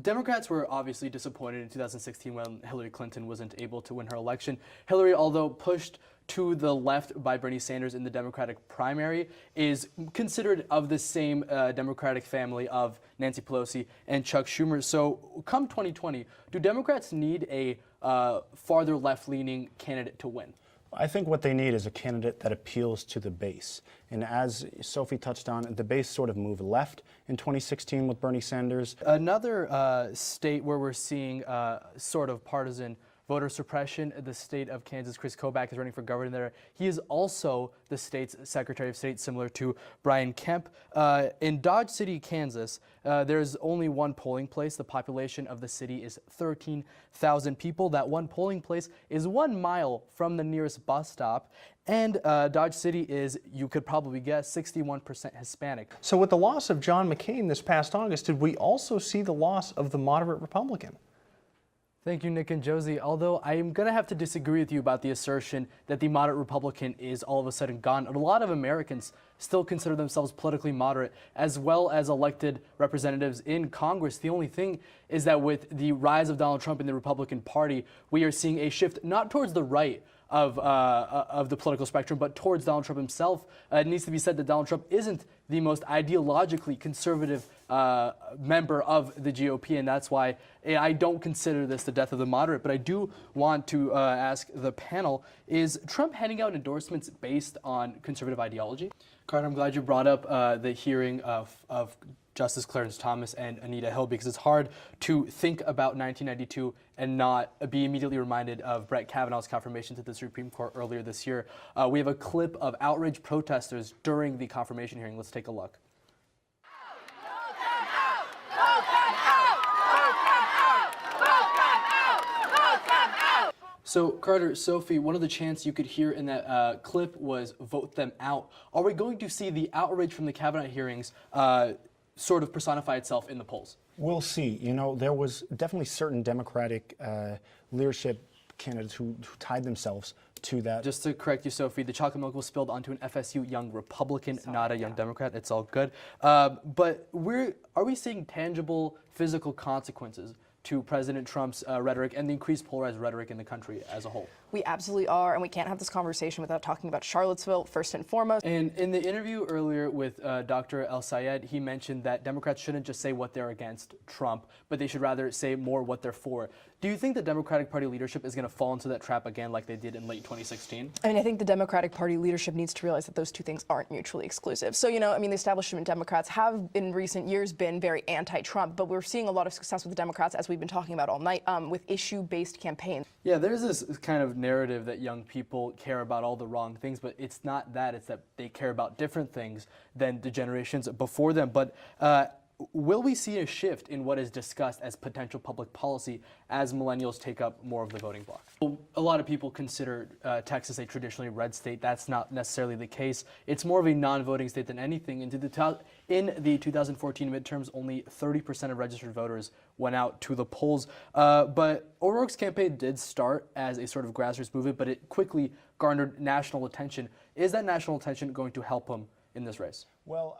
Democrats were obviously disappointed in 2016 when Hillary Clinton wasn't able to win her election. Hillary, although pushed to the left by Bernie Sanders in the Democratic primary, is considered of the same Democratic family of Nancy Pelosi and Chuck Schumer. So come 2020, do Democrats need a farther left-leaning candidate to win? I think what they need is a candidate that appeals to the base. And as Sophie touched on, the base sort of moved left in 2016 with Bernie Sanders. Another state where we're seeing sort of partisan voter suppression, the state of Kansas. Chris Kobach is running for governor there. He is also the state's Secretary of State, similar to Brian Kemp. In Dodge City, Kansas, there's only one polling place. The population of the city is 13,000 people. That one polling place is 1 mile from the nearest bus stop. And Dodge City is, you could probably guess, 61% Hispanic. So with the loss of John McCain this past August, did we also see the loss of the moderate Republican? Thank you, Nick and Josie. Although I am going to have to disagree with you about the assertion that the moderate Republican is all of a sudden gone. A lot of Americans still consider themselves politically moderate, as well as elected representatives in Congress. The only thing is that with the rise of Donald Trump in the Republican Party, we are seeing a shift not towards the right of the political spectrum, but towards Donald Trump himself. It needs to be said that Donald Trump isn't the most ideologically conservative member of the GOP, and that's why I don't consider this the death of the moderate. But I do want to ask the panel, is Trump handing out endorsements based on conservative ideology? Carter, I'm glad you brought up the hearing of Justice Clarence Thomas and Anita Hill, because it's hard to think about 1992 and not be immediately reminded of Brett Kavanaugh's confirmation to the Supreme Court earlier this year. We have a clip of outraged protesters during the confirmation hearing. Let's take a look. So, Carter, Sophie, one of the chants you could hear in that clip was "vote them out." Are we going to see the outrage from the Kavanaugh hearings sort of personify itself in the polls? We'll see. You know, there was definitely certain Democratic leadership candidates who tied themselves to that. Just to correct you, Sophie, the chocolate milk was spilled onto an FSU young Republican, not a young Democrat. It's all good. But are we seeing tangible physical consequences to President Trump's rhetoric and the increased polarized rhetoric in the country as a whole? We absolutely are, and we can't have this conversation without talking about Charlottesville first and foremost. And in the interview earlier with Dr. El Sayed, he mentioned that Democrats shouldn't just say what they're against Trump, but they should rather say more what they're for. Do you think the Democratic Party leadership is going to fall into that trap again like they did in late 2016? I mean, I think the Democratic Party leadership needs to realize that those two things aren't mutually exclusive. So, you know, I mean, the establishment Democrats have in recent years been very anti-Trump, but we're seeing a lot of success with the Democrats, as we've been talking about all night, with issue-based campaigns. Yeah, there's this kind of narrative that young people care about all the wrong things, but it's not that. It's that they care about different things than the generations before them. But will we see a shift in what is discussed as potential public policy as millennials take up more of the voting bloc? A lot of people consider Texas a traditionally red state. That's not necessarily the case. It's more of a non-voting state than anything. In the 2014 midterms, only 30% of registered voters went out to the polls. But O'Rourke's campaign did start as a sort of grassroots movement, but it quickly garnered national attention. Is that national attention going to help him in this race? Well,